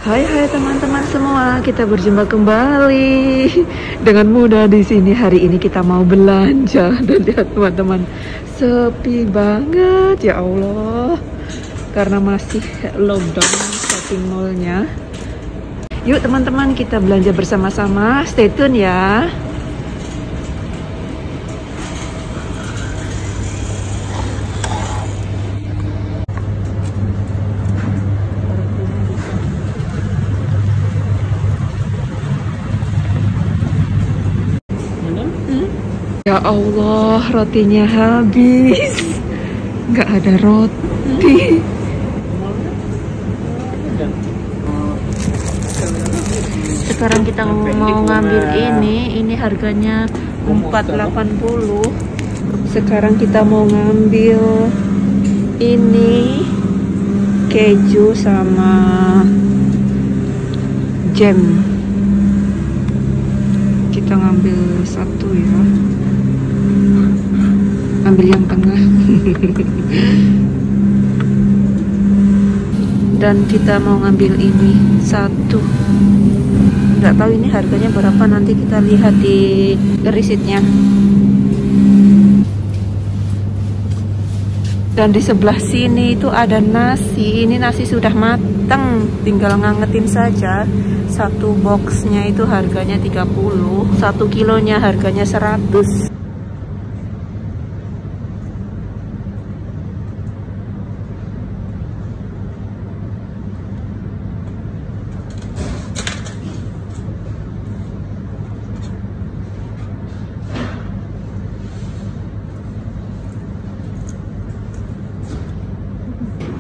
Hai teman-teman semua, kita berjumpa kembali dengan Muda di sini. Hari ini kita mau belanja dan lihat teman-teman, sepi banget ya Allah, karena masih lockdown shopping mallnya. Yuk teman-teman, kita belanja bersama-sama. Stay tune ya. Ya Allah, rotinya habis. Nggak ada roti. Sekarang kita mau ngambil ini harganya 4,80. Sekarang kita mau ngambil ini keju sama jam. Kita ngambil satu ya. Ambil yang tengah. Dan kita mau ngambil ini satu. Nggak tahu ini harganya berapa, nanti kita lihat di resitnya. Dan di sebelah sini itu ada nasi. Ini nasi sudah matang, tinggal ngangetin saja. Satu boxnya itu harganya 30, 1 kilonya harganya 100.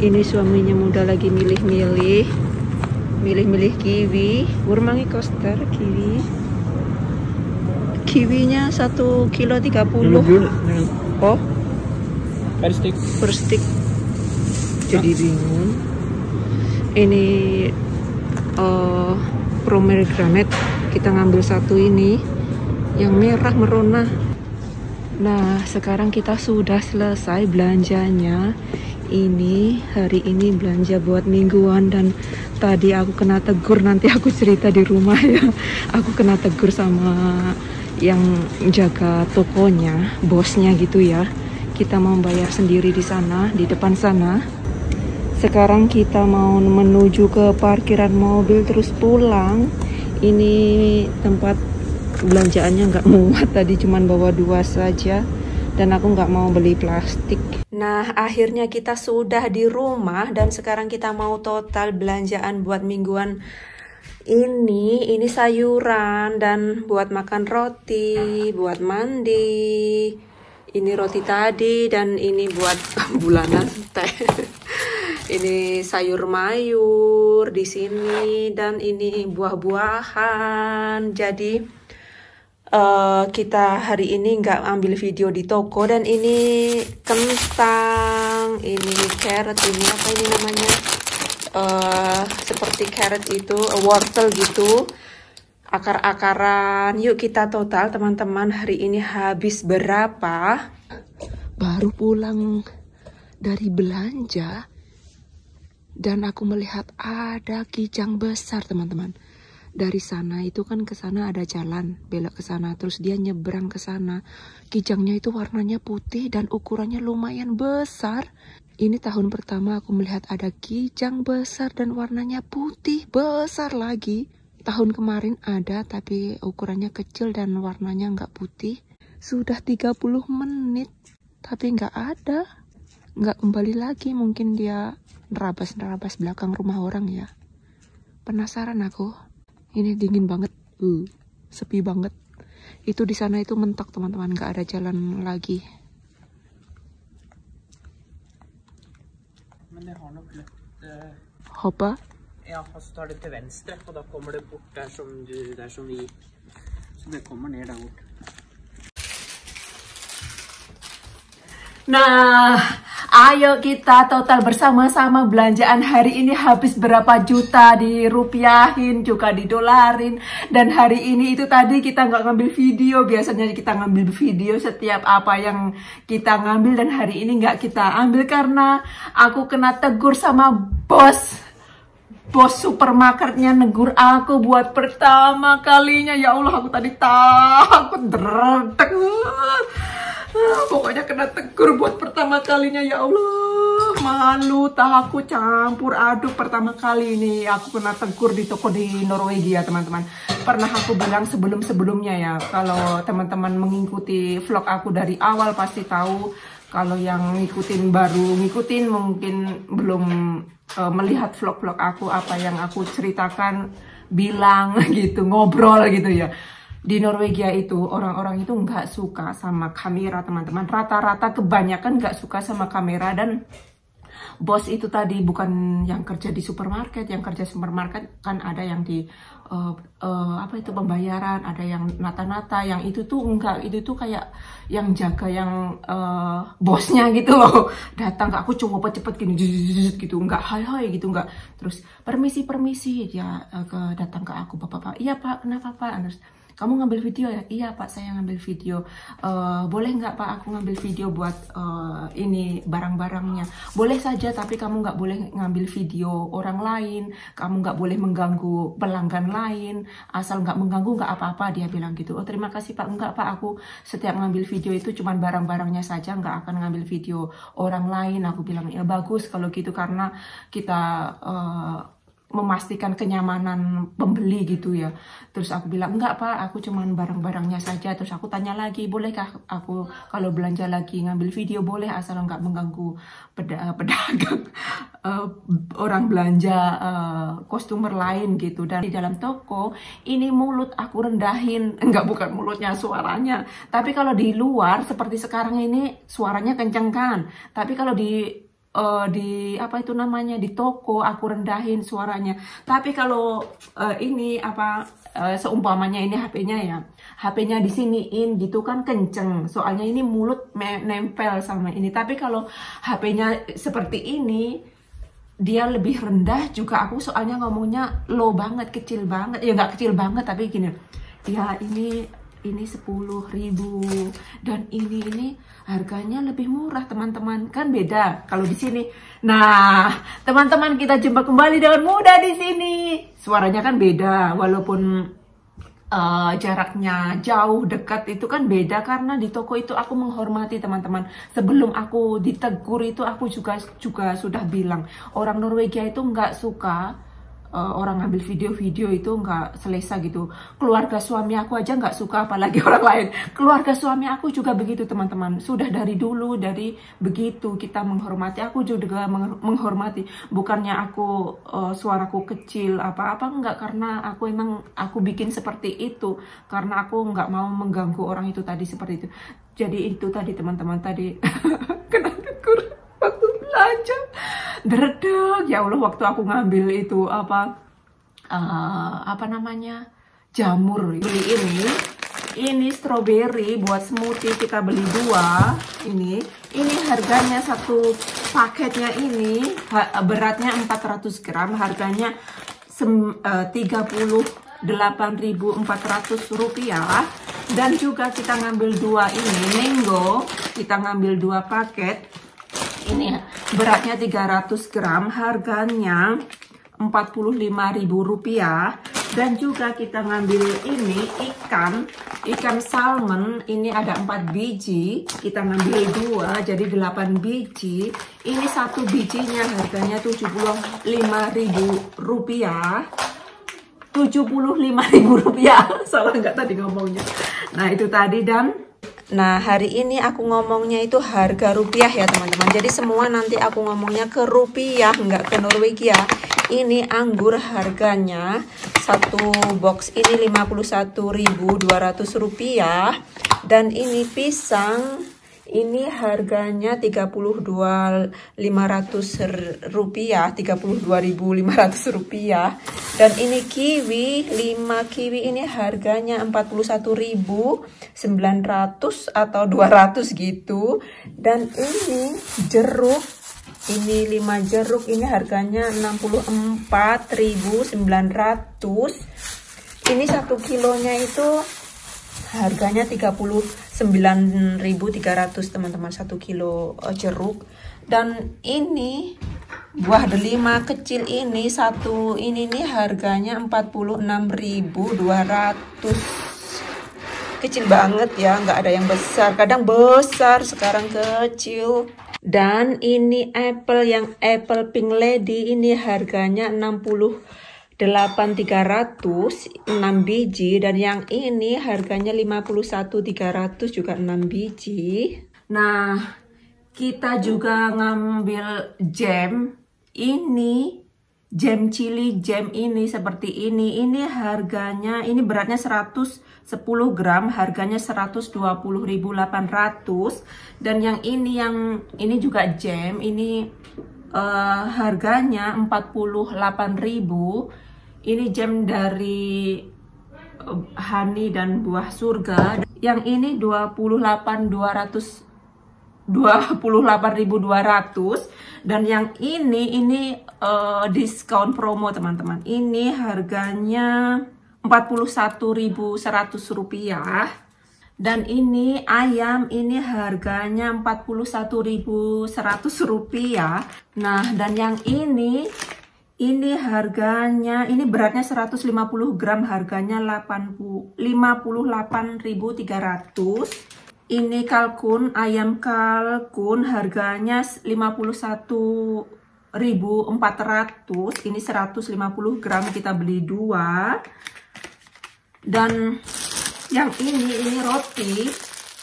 Ini suaminya Muda lagi milih-milih kiwi. Urmangi koster kiwi. Kiwinya 1 kilo 30. Oh, per stick. Jadi bingung. Ini pomegranate. Kita ngambil satu ini yang merah merona. Nah, sekarang kita sudah selesai belanjanya. Ini hari ini belanja buat mingguan, dan tadi aku kena tegur, nanti aku cerita di rumah ya. Aku kena tegur sama yang jaga tokonya, bosnya gitu ya. Kita mau bayar sendiri di sana, di depan sana. Sekarang kita mau menuju ke parkiran mobil terus pulang. Ini tempat belanjaannya nggak muat, tadi cuman bawa 2 saja. Dan aku nggak mau beli plastik. Nah, akhirnya kita sudah di rumah dan sekarang kita mau total belanjaan buat mingguan ini sayuran dan buat makan roti, buat mandi. Ini roti tadi dan ini buat bulanan teh. Ini sayur mayur di sini dan ini buah-buahan. Jadi kita hari ini nggak ambil video di toko. Dan ini kentang, ini carrot, ini apa ini namanya, seperti carrot itu, wortel gitu, akar-akaran. Yuk kita total teman-teman, hari ini habis berapa. Baru pulang dari belanja dan aku melihat ada kijang besar teman-teman. Dari sana itu kan ke sana ada jalan, belok ke sana, terus dia nyebrang ke sana. Kijangnya itu warnanya putih dan ukurannya lumayan besar. Ini tahun pertama aku melihat ada kijang besar dan warnanya putih, besar lagi. Tahun kemarin ada tapi ukurannya kecil dan warnanya nggak putih. Sudah 30 menit tapi nggak ada. Nggak kembali lagi, mungkin dia nerabas-nerabas belakang rumah orang ya. Penasaran aku. Ini dingin banget, sepi banget. Itu di sana itu mentok teman-teman, nggak ada jalan lagi. Men det har nok litt Hoppa? Ja, og så tar det til venstre, og da kommer det bort der som vi gikk. Så det kommer ned der bort. Nah, ayo kita total bersama-sama belanjaan hari ini habis berapa juta, dirupiahin juga didolarin. Dan hari ini itu tadi kita nggak ngambil video, biasanya kita ngambil video setiap apa yang kita ngambil, dan hari ini nggak kita ambil karena aku kena tegur sama bos bos supermarketnya negur aku buat pertama kalinya. Ya Allah, aku tadi takut dredeg. Pokoknya kena tegur buat pertama kalinya. Ya Allah, malu, aku campur aduk pertama kali ini aku kena tegur di toko di Norwegia, teman-teman. Pernah aku bilang sebelum-sebelumnya ya, kalau teman-teman mengikuti vlog aku dari awal pasti tahu. Kalau yang baru ngikutin mungkin belum melihat vlog-vlog aku, apa yang aku ceritakan, bilang gitu, ngobrol gitu ya. Di Norwegia itu orang-orang itu nggak suka sama kamera, teman-teman. Rata-rata kebanyakan nggak suka sama kamera. Dan bos itu tadi bukan yang kerja di supermarket. Yang kerja supermarket kan ada yang di apa itu pembayaran, ada yang nata-nata. Yang itu tuh enggak, itu tuh kayak yang jaga yang bosnya gitu loh. Datang ke aku coba cepet gini gitu, enggak hai gitu, enggak. Terus permisi dia datang ke aku, bapak, iya pak, kenapa pak? Terus, kamu ngambil video ya? Iya pak, saya ngambil video. Boleh nggak pak aku ngambil video buat ini barang-barangnya? Boleh saja, tapi kamu nggak boleh ngambil video orang lain. Kamu nggak boleh mengganggu pelanggan lain. Asal nggak mengganggu nggak apa-apa, dia bilang gitu. Oh terima kasih pak. Enggak pak, aku setiap ngambil video itu cuman barang-barangnya saja, nggak akan ngambil video orang lain. Aku bilang ya bagus kalau gitu, karena kita memastikan kenyamanan pembeli gitu ya. Terus aku bilang enggak pak, aku cuman barang-barangnya saja. Terus aku tanya lagi, bolehkah aku kalau belanja lagi ngambil video? Boleh, asal nggak mengganggu pedagang orang belanja customer lain gitu. Dan di dalam toko ini mulut aku rendahin, enggak, bukan mulutnya, suaranya. Tapi kalau di luar seperti sekarang ini suaranya kenceng kan. Tapi kalau di apa itu namanya, di toko aku rendahin suaranya. Tapi kalau ini apa seumpamanya ini HP-nya ya, HP-nya disiniin gitu kan kenceng, soalnya ini mulut nempel sama ini. Tapi kalau HP-nya seperti ini, dia lebih rendah juga aku, soalnya ngomongnya low banget, kecil banget ya, nggak kecil banget tapi gini ya, ini 10.000 dan ini harganya lebih murah, teman-teman. Kan beda kalau di sini. Nah, teman-teman, kita jumpa kembali dengan Muda di sini. Suaranya kan beda, walaupun jaraknya jauh dekat itu kan beda, karena di toko itu aku menghormati, teman-teman. Sebelum aku ditegur itu aku juga sudah bilang, orang Norwegia itu nggak suka orang ngambil video-video itu nggak selesa gitu. Keluarga suami aku aja nggak suka, apalagi orang lain. Keluarga suami aku juga begitu, teman-teman. Sudah dari dulu, dari begitu kita menghormati. Aku juga menghormati. Bukannya aku suaraku kecil apa-apa, enggak, karena aku bikin seperti itu karena aku nggak mau mengganggu orang itu tadi, seperti itu. Jadi itu tadi, teman-teman, tadi kena tegur waktu belanja. Dredeg, ya Allah, waktu aku ngambil itu apa namanya, jamur. Beli ini strawberry buat smoothie, kita beli 2. Ini harganya satu paketnya ini beratnya 400 gram, harganya 38.400 rupiah. Dan juga kita ngambil 2 ini mango, kita ngambil 2 paket. Ini beratnya 300 gram, harganya 45.000 rupiah. Dan juga kita ngambil ini ikan salmon, ini ada 4 biji, kita ngambil 2 jadi 8 biji. Ini satu bijinya harganya 75.000 rupiah. 75.000 rupiah, salah nggak tadi ngomongnya. Nah itu tadi. Dan nah, hari ini aku ngomongnya itu harga rupiah ya, teman-teman. Jadi semua nanti aku ngomongnya ke rupiah, nggak ke Norwegia. Ini anggur harganya satu box ini 51.200 rupiah. Dan ini pisang, ini harganya 32.500 rupiah, 32.500 rupiah. Dan ini kiwi, 5 kiwi ini harganya 41.900 atau 200 gitu. Dan ini jeruk, ini 5 jeruk ini harganya 64.900. Ini 1 kilonya itu harganya 39.300, teman-teman, 1 kilo jeruk. Dan ini buah delima kecil ini satu ini nih harganya 46.200. Kecil banget ya, nggak ada yang besar, kadang besar, sekarang kecil. Dan ini apple yang apple pink lady ini harganya 68.300 6 biji, dan yang ini harganya 51.300 juga 6 biji. Nah, kita juga ngambil jam. Ini jam chili jam ini seperti ini harganya, ini beratnya 110 gram, harganya 120.800. Dan yang ini juga jam, ini harganya 48.000. Ini jam dari honey dan buah surga. Yang ini 28.200, dan yang ini diskon promo teman-teman. Ini harganya 41.100 rupiah. Dan ini ayam ini harganya 41.100 rupiah. Nah, dan yang ini harganya, ini beratnya 150 gram, harganya 58.300. Ini kalkun, ayam kalkun harganya 51.400. Ini 150 gram, kita beli 2. Dan yang ini roti.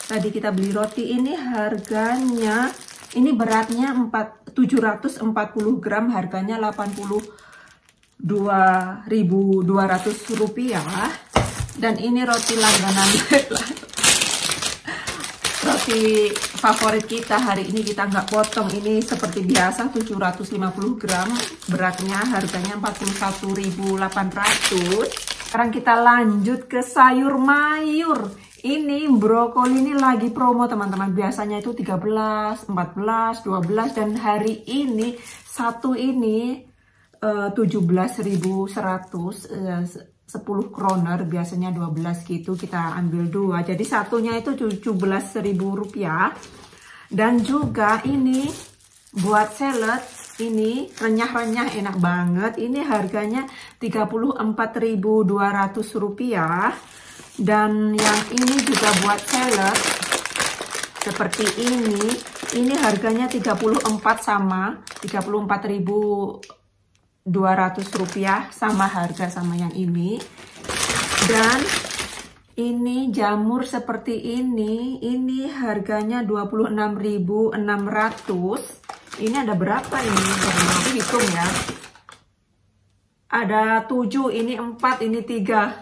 Tadi kita beli roti, ini harganya, ini beratnya 740 gram, harganya 82.200 rupiah. Dan ini roti langganan, roti favorit kita hari ini, kita nggak potong. Ini seperti biasa 750 gram, beratnya harganya 41.800. Sekarang kita lanjut ke sayur mayur. Ini brokoli ini lagi promo teman-teman. Biasanya itu 13, 14, 12, dan hari ini satu ini 17.100, 10 kroner, biasanya 12 gitu, kita ambil 2. Jadi satunya itu 17.000 rupiah. Dan juga ini buat salad, ini renyah-renyah enak banget. Ini harganya 34.200 rupiah. Dan yang ini juga buat salad seperti ini harganya 34 sama 34.200 rupiah, sama harga sama yang ini. Dan ini jamur seperti ini harganya 26.600. Ini ada berapa ini? Nanti hitung ya. Ada 7, ini 4, ini 3.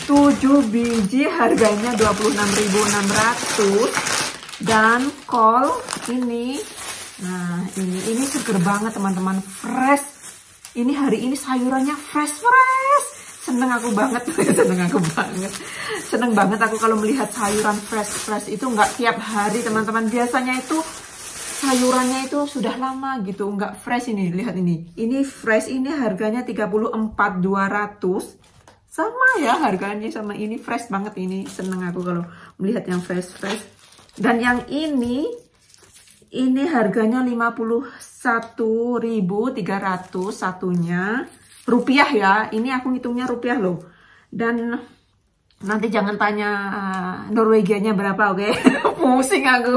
7 biji harganya 26.600. Dan kol ini, nah ini seger banget teman-teman, fresh. Ini hari ini sayurannya fresh. Seneng aku banget. Seneng banget aku kalau melihat sayuran fresh itu, nggak tiap hari teman-teman. Biasanya itu sayurannya itu sudah lama gitu, nggak fresh. Ini lihat ini fresh, ini harganya 34.200. Sama ya harganya sama ini, fresh banget ini. Seneng aku kalau melihat yang fresh. Dan yang ini harganya 51.300 satunya, rupiah ya. Ini aku hitungnya rupiah loh. Dan nanti jangan tanya Norwegianya berapa, oke? Pusing aku.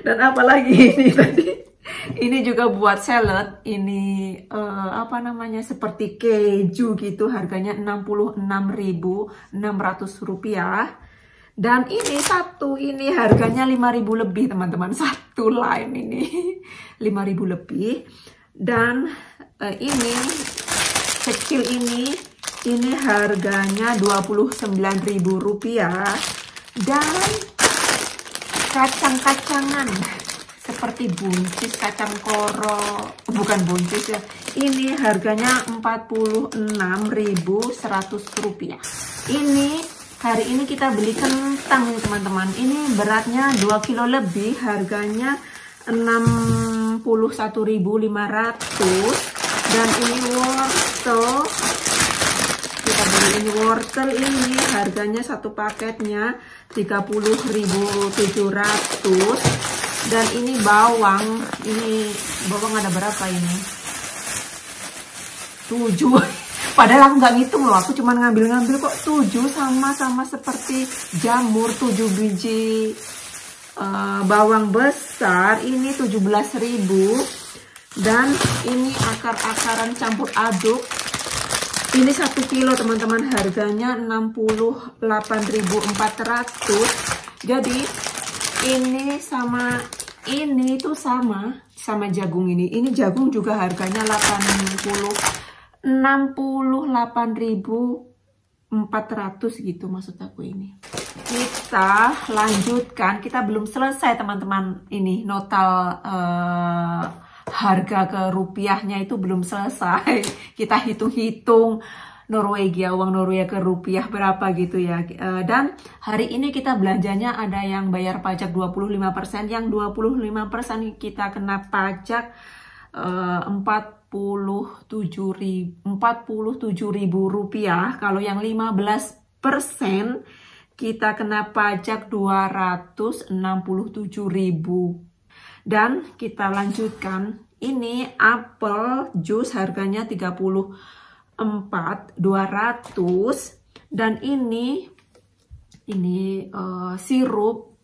Dan apalagi ini tadi, ini juga buat salad. Ini apa namanya, seperti keju gitu, harganya 66.600 rupiah. Dan ini satu, ini harganya 5.000 lebih teman-teman. Satu line ini 5.000 lebih. Dan ini kecil ini harganya 29.000 rupiah. Dan kacang-kacangan seperti buncis, kacang koro, bukan buncis ya. Ini harganya 46.100 rupiah. Ini hari ini kita beli kentang teman-teman. Ini beratnya 2 kilo lebih, harganya 61.500. Dan ini wortel, kita beli ini wortel, ini harganya satu paketnya 30.700. Dan ini bawang ada berapa ini? 7. Padahal aku nggak ngitung loh, aku cuma ngambil-ngambil kok 7, sama seperti jamur. 7 biji bawang besar ini 17.000. Dan ini akar-akaran campur aduk. Ini 1 kilo teman-teman, harganya 68.400. Jadi ini sama ini tuh sama jagung ini. Ini jagung juga harganya 68.400 gitu maksud aku ini. Kita lanjutkan, kita belum selesai teman-teman, ini notal harga ke rupiahnya itu belum selesai. Kita hitung-hitung Norwegia, uang Norwegia ke rupiah berapa gitu ya. Dan hari ini kita belanjanya ada yang bayar pajak 25%, yang 25% kita kena pajak 47.000 rupiah. Kalau yang 15% kita kena pajak 267.000. Dan kita lanjutkan, ini apel jus harganya 34.200. Dan ini sirup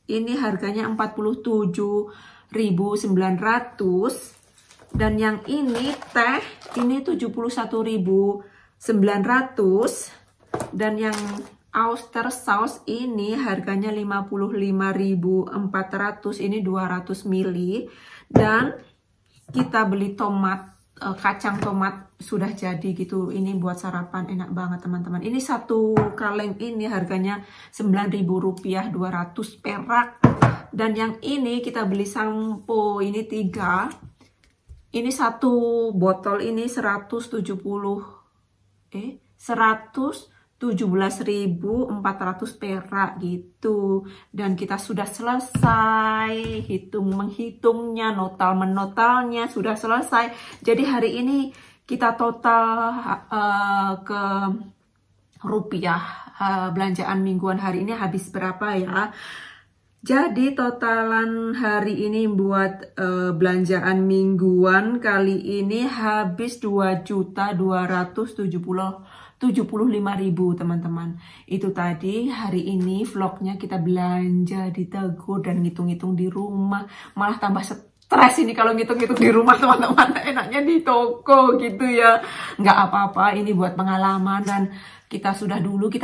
ini harganya 47.900. Dan yang ini teh ini 71.900. Dan yang Auster sauce ini harganya 55.400, ini 200 ml. Dan kita beli tomat, kacang tomat sudah jadi gitu. Ini buat sarapan enak banget teman-teman. Ini 1 kaleng ini harganya 9.000 rupiah, 200 perak. Dan yang ini kita beli sampo ini 3. Ini 1 botol ini 117.400 perak gitu. Dan kita sudah selesai menghitungnya, menotalnya sudah selesai. Jadi hari ini kita total ke rupiah, belanjaan mingguan hari ini habis berapa ya. Jadi totalan hari ini buat belanjaan mingguan kali ini habis 2.275.000 teman-teman. Itu tadi hari ini vlognya kita belanja di Tego dan ngitung-ngitung di rumah. Malah tambah stres ini kalau ngitung-ngitung di rumah teman-teman. Enaknya di toko gitu ya. Nggak apa-apa, ini buat pengalaman. Dan kita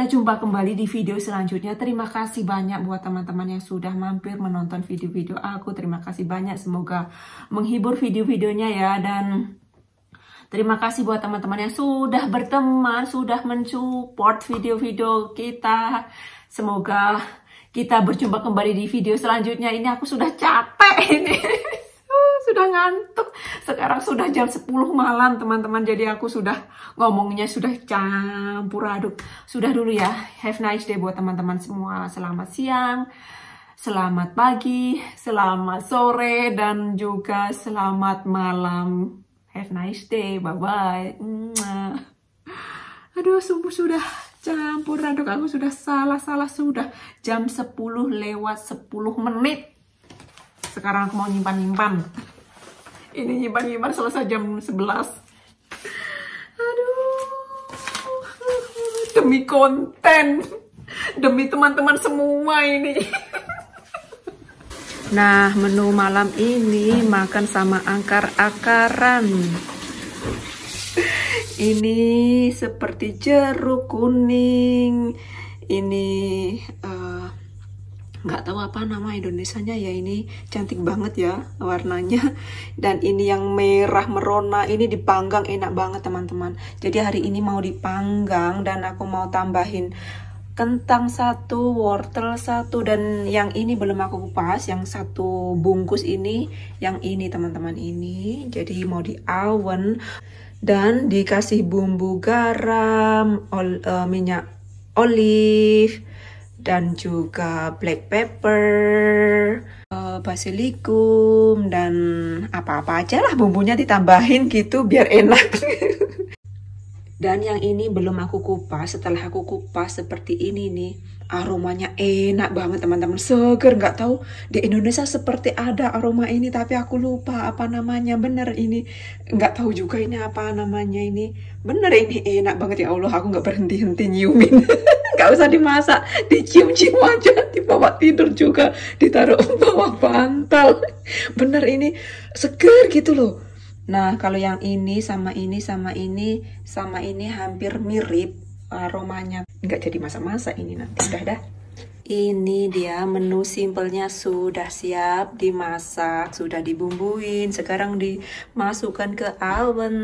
jumpa kembali di video selanjutnya. Terima kasih banyak buat teman-teman yang sudah mampir menonton video-video aku. Terima kasih banyak, semoga menghibur video-videonya ya. Dan terima kasih buat teman-teman yang sudah berteman, sudah mensupport video-video kita. Semoga kita berjumpa kembali di video selanjutnya. Ini aku sudah capek ini. Sudah ngantuk. Sekarang sudah jam 10 malam teman-teman. Jadi aku sudah ngomongnya sudah campur aduk. Sudah dulu ya. Have nice day buat teman-teman semua. Selamat siang, selamat pagi, selamat sore, dan juga selamat malam. Have nice day. Bye-bye. Aduh, sudah campur aduk. Aku sudah salah. Sudah jam 10:10. Sekarang aku mau nyimpan. Ini nyimpan selesai jam 11. Aduh. Demi konten. Demi teman-teman semua ini. Nah, menu malam ini makan sama akar-akaran. Ini seperti jeruk kuning. Ini nggak tahu apa nama Indonesianya ya. Ini cantik banget ya warnanya. Dan ini yang merah merona, ini dipanggang enak banget teman-teman. Jadi hari ini mau dipanggang dan aku mau tambahin kentang 1, wortel 1, dan yang ini belum aku kupas. Yang 1 bungkus ini, yang ini teman-teman ini. Jadi mau di oven dan dikasih bumbu garam, minyak olive, dan juga black pepper, basilikum, dan apa-apa aja lah bumbunya ditambahin gitu biar enak. Dan yang ini belum aku kupas. Setelah aku kupas seperti ini nih, Aromanya enak banget teman-teman, seger. Nggak tahu di Indonesia seperti ada aroma ini, tapi aku lupa apa namanya. Bener ini, nggak tahu juga ini apa namanya ini. Bener ini enak banget ya Allah, aku nggak berhenti-henti nyiumin. Nggak usah dimasak, dicium-cium aja, dibawa tidur juga, ditaruh bawah bantal. Bener ini seger gitu loh. Nah kalau yang ini sama ini sama ini sama ini hampir mirip aromanya. Nggak jadi masak-masak ini nanti. Dah. Ini dia menu simpelnya sudah siap dimasak, sudah dibumbuin. Sekarang dimasukkan ke oven.